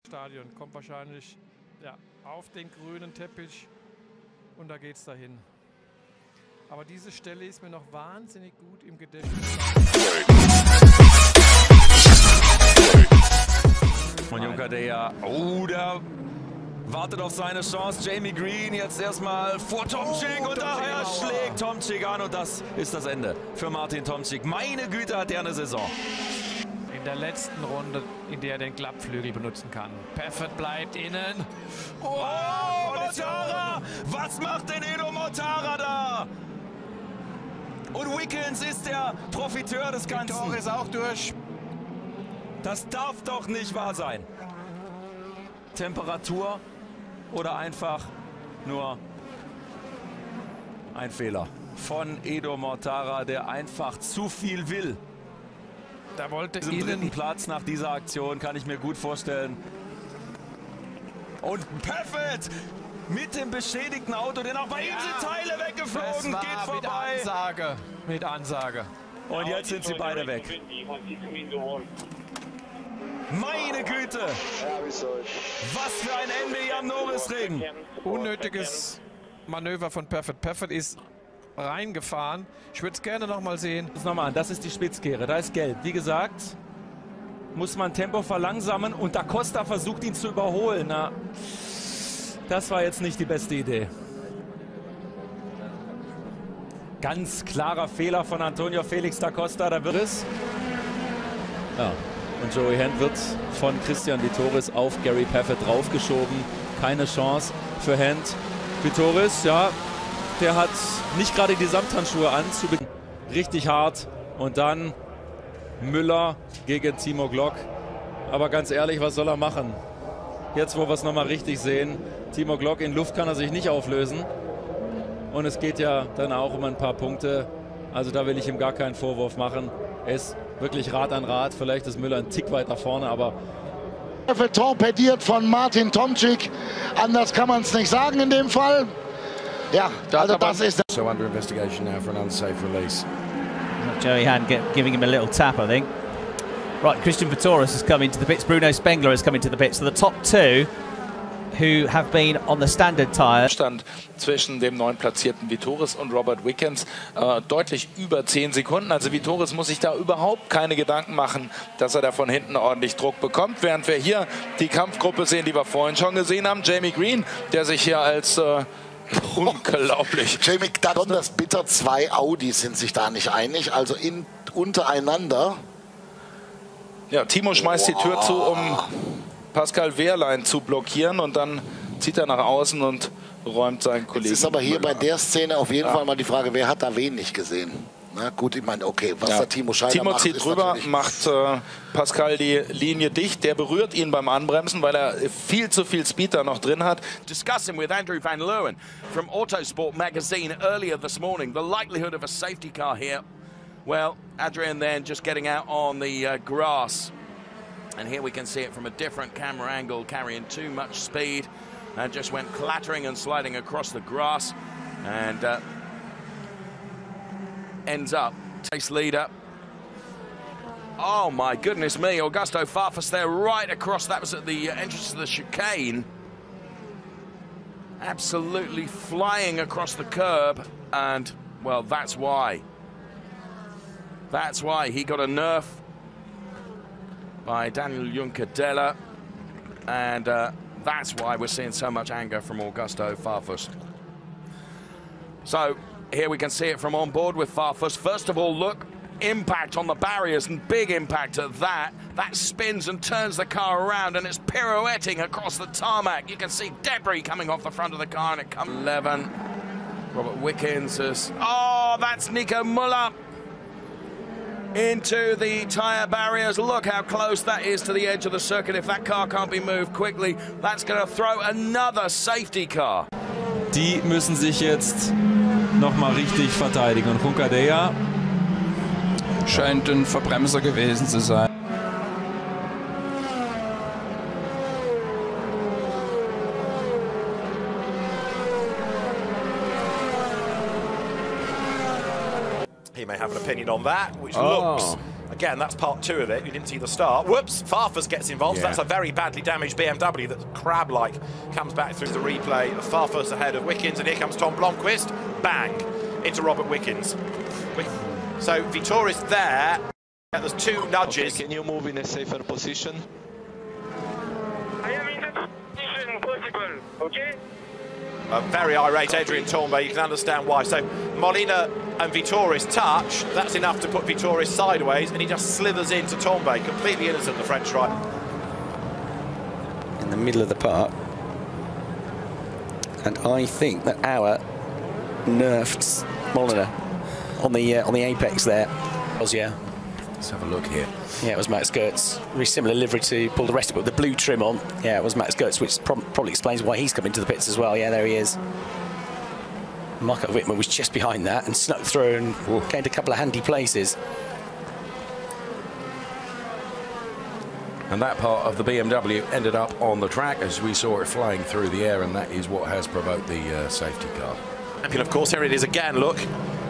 Stadion. Kommt wahrscheinlich ja, auf den grünen Teppich und da geht es dahin. Aber diese Stelle ist mir noch wahnsinnig gut im Gedächtnis. Und Juncker, der ja, der wartet auf seine Chance. Jamie Green jetzt erstmal vor Tomczyk und daher schlägt Tomczyk an und das ist das Ende für Martin Tomczyk. Meine Güte, hat er eine Saison. In der letzten Runde, in der er den Klappflügel benutzen kann. Peffert bleibt innen. Oh, Mortara! Was macht denn Edo Mortara da? Und Wickens ist der Profiteur des Ganzen. Tor ist auch durch. Das darf doch nicht wahr sein. Temperatur oder einfach nur ein Fehler von Edo Mortara, der einfach zu viel will. Da wollte Diesen dritten Platz nach dieser Aktion kann ich mir gut vorstellen. Und Peffert mit dem beschädigten Auto, denn auch bei ihm sind Teile weggeflogen, geht vorbei. Mit Ansage. Und jetzt sind sie beide weg. Meine Güte! Was für ein Ende hier am Norrisring! Unnötiges Manöver von Peffert. Peffert ist reingefahren. Ich würde es gerne noch mal sehen. Das nochmal an, das ist die Spitzkehre, da ist gelb. Wie gesagt, muss man Tempo verlangsamen und Da Costa versucht ihn zu überholen. Na, das war jetzt nicht die beste Idee. Ganz klarer Fehler von Antonio Felix Da Costa, da wird es. Ja. Und Joey Hand wird von Christian Vitoris auf Gary Peffert draufgeschoben. Keine Chance für Hand. Vitoris, ja, der hat nicht gerade die Samthandschuhe an. Richtig hart. Und dann Müller gegen Timo Glock. Aber ganz ehrlich, was soll er machen? Jetzt, wo wir es nochmal richtig sehen. Timo Glock in Luft kann er sich nicht auflösen. Und es geht ja dann auch um ein paar Punkte. Also da will ich ihm gar keinen Vorwurf machen. Er ist wirklich Rad an Rad. Vielleicht ist Müller ein Tick weiter vorne, aber... Torpediert von Martin Tomczyk. Anders kann man es nicht sagen in dem Fall. Ja, also das ist... So under investigation now for an unsafe release. Joey Hand giving him a little tap, I think. Right, Christian Vitoris has come into the pits. Bruno Spengler has come into the pits. So the top two who have been on the standard tire. Stand zwischen dem 9. platzierten Vitoris und Robert Wickens deutlich über 10 Sekunden. Also Vitoris muss sich da überhaupt keine Gedanken machen, dass er da von hinten ordentlich Druck bekommt. Während wir hier die Kampfgruppe sehen, die wir vorhin schon gesehen haben. Jamie Green, der sich hier als unglaublich... Jamie, das bitter, 2 Audis sind sich da nicht einig, also untereinander. Ja, Timo schmeißt die Tür zu, um Pascal Wehrlein zu blockieren und dann zieht er nach außen und räumt seinen Kollegen. Es ist aber hier bei der Szene auf jeden Fall mal die Frage, wer hat da wen nicht gesehen? Na gut, ich meine, okay, was der Timo Scheider macht, zieht drüber, macht Pascal die Linie dicht. Der berührt ihn beim Anbremsen, weil er viel zu viel Speed da noch drin hat. Discussing with Andrew Van Leeuwen from Autosport magazine earlier this morning the likelihood of a safety car here. Well, Adrian then just getting out on the grass. And here we can see it from a different camera angle, carrying too much speed and just went clattering and sliding across the grass and ends up race leader. Oh my goodness me, Augusto Farfus there right across. That was at the entrance to the chicane. Absolutely flying across the curb, and well, that's why. That's why he got a nerf by Daniel Juncadella, and that's why we're seeing so much anger from Augusto Farfus. So here we can see it from on board with Farfus. First of all, look, impact on the barriers, and big impact at that. That spins and turns the car around, and it's pirouetting across the tarmac. You can see debris coming off the front of the car, and it comes 11. Robert Wickens has... Oh, that's Nico Müller into the tyre barriers. Look how close that is to the edge of the circuit. If that car can't be moved quickly, that's going to throw another safety car. Die müssen sich jetzt nochmal richtig verteidigen. Und Juncadella scheint ein Verbremser gewesen zu sein. He may have an opinion on that, which looks Again, that's part 2 of it. You didn't see the start. Whoops, Farfus gets involved. Yeah. So that's a very badly damaged BMW that crab-like comes back through the replay. Farfus ahead of Wickens, and here comes Tom Blomqvist. Bang, into Robert Wickens. So Vitoris there. There's 2 nudges. Okay, can you move in a safer position? I am in the position possible, okay? A very irate Adrian Tambay, you can understand why. So Molina and Vitoris touch, that's enough to put Vitoris sideways, and he just slithers into Tambay, completely innocent, the French driver. In the middle of the park. And I think that Auer nerfed Molina on the apex there. Yeah. Let's have a look here. Yeah, it was Max Goetz. Very similar livery to Paul di Resta, but with the blue trim on. Yeah, it was Max Goetz, which probably explains why he's come into the pits as well. Yeah, there he is. Michael Wittmann was just behind that and snuck through and gained a couple of handy places. And that part of the BMW ended up on the track as we saw it flying through the air, and that is what has provoked the safety car. And of course, here it is again. Look,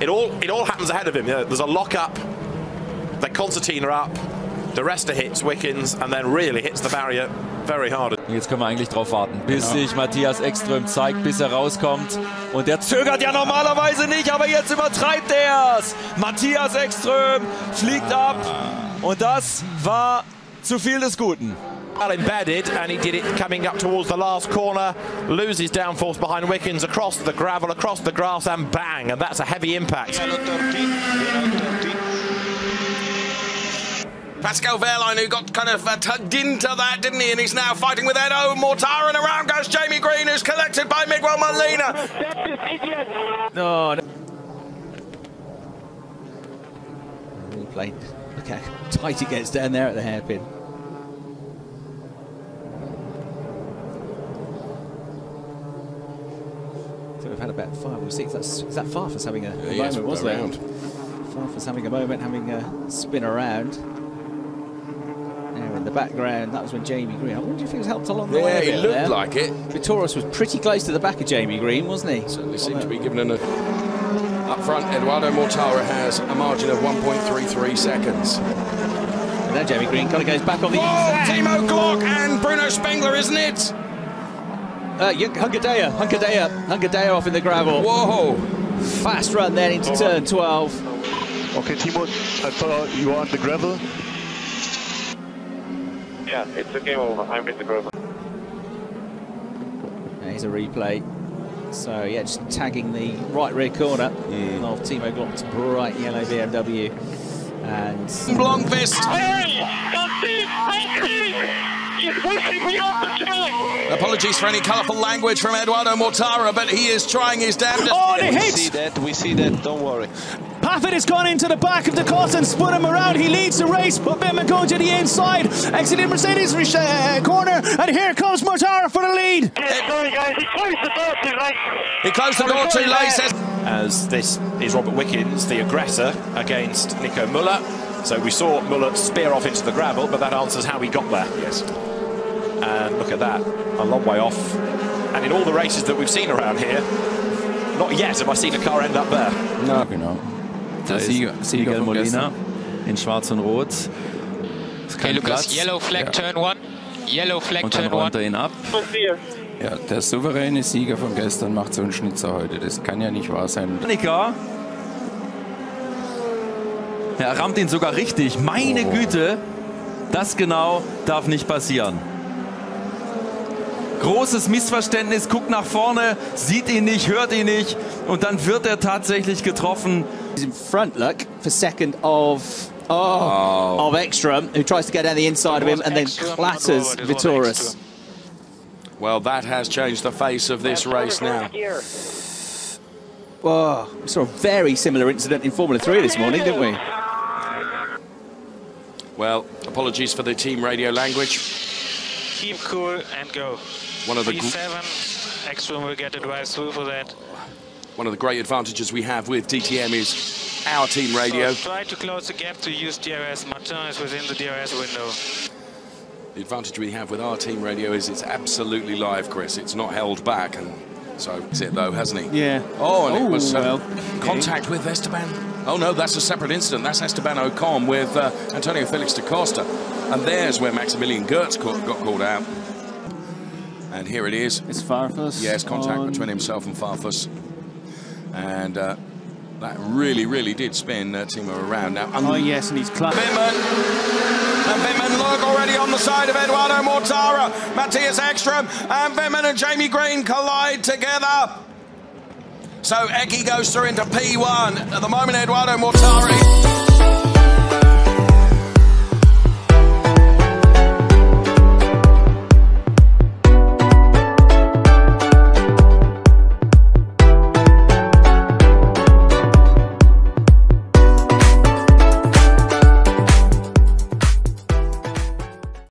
it all happens ahead of him. There's a lock-up. Then Concertina up, di Resta hits Wickens and then really hits the barrier very hard. Jetzt können wir eigentlich drauf warten, bis sich Matthias Ekström zeigt, bis er rauskommt. Und der zögert ja normalerweise nicht, aber jetzt übertreibt er's. Matthias Ekström fliegt ab und das war zu viel des Guten. Well embedded, and he did it coming up towards the last corner, loses downforce behind Wickens, across the gravel, across the grass, and bang, and that's a heavy impact. Pascal Wehrlein, who got kind of tugged into that, didn't he? And he's now fighting with Edo Mortara, and around goes Jamie Green, who's collected by Miguel Molina. No. Replay. Look how tight it gets down there at the hairpin. So we've had about 5 or 6. Is that Farfus having a moment, wasn't it? Farfus having a moment, having a spin around. In the background, that was when Jamie Green. I wonder if he was helped along the way. Yeah, he looked like it. Vitoris was pretty close to the back of Jamie Green, wasn't he? Certainly seemed to be given an... Up front, Eduardo Mortara has a margin of 1.33 seconds. And then Jamie Green kind of goes back on the... Whoa, Timo Glock and Bruno Spengler, isn't it? Hunkadea off in the gravel. Whoa. Fast run then into turn 12. Okay, Timo, I thought you were on the gravel. Yeah, it's a game over. I'm with the gravel. Here's a replay. So, yeah, just tagging the right rear corner of Timo Glock's bright yellow BMW. And... Blomqvist! Apologies for any colourful language from Eduardo Mortara, but he is trying his damnedest. Oh, and it hits! We see that, don't worry. Paffett has gone into the back of the course and spun him around. He leads the race, but Bittman goes to the inside. Exiting Mercedes corner, and here comes Mortara for the lead. Sorry guys, he closed the door too late. He closed the door too late. As this is Robert Wickens, the aggressor, against Nico Müller. So we saw Müller spear off into the gravel, but that answers how he got there. Yes. And look at that, a long way off. And in all the races that we've seen around here, not yet have I seen a car end up there. No, genau. Da ist Miguel Molina in schwarz und rot. Okay, Lukas, yellow flag, turn 1. Yellow flag, turn 1. Und dann räumt er ihn ab. Ja, der souveräne Sieger von gestern macht so einen Schnitzer heute. Das kann ja nicht wahr sein. Ja, er rammt ihn sogar richtig. Meine Güte, das genau darf nicht passieren. Großes Missverständnis, guckt nach vorne, sieht ihn nicht, hört ihn nicht und dann wird er tatsächlich getroffen. He's in front, look, for second of Ekström, who tries to get down the inside of him and then clatters Vitoris. Well, that has changed the face of this race now. Whoa, we saw a very similar incident in Formula 3 this morning, didn't we? Well, apologies for the team radio language. Keep cool and go. One of the P7, Ekström will get the drive through for that. One of the great advantages we have with DTM is our team radio. So try to close the gap to use DRS. Martin is within the DRS window. The advantage we have with our team radio is it's absolutely live, Chris. It's not held back, and So that's it though, hasn't he? Yeah. Oh, and it was well, contact with Esteban. Oh no, that's a separate incident. That's Esteban Ocon with Antonio Felix da Costa. And there's where Maximilian Gertz got called out. And here it is. It's Farfus. Yes, contact between himself and Farfus. And that really did spin Timo around. Now, oh yes, and he's clapped. And Wittmann, look, already on the side of Eduardo Mortara. Matthias Ekstrom and Wittmann and Jamie Green collide together. So Eki goes through into P1. At the moment, Eduardo Mortara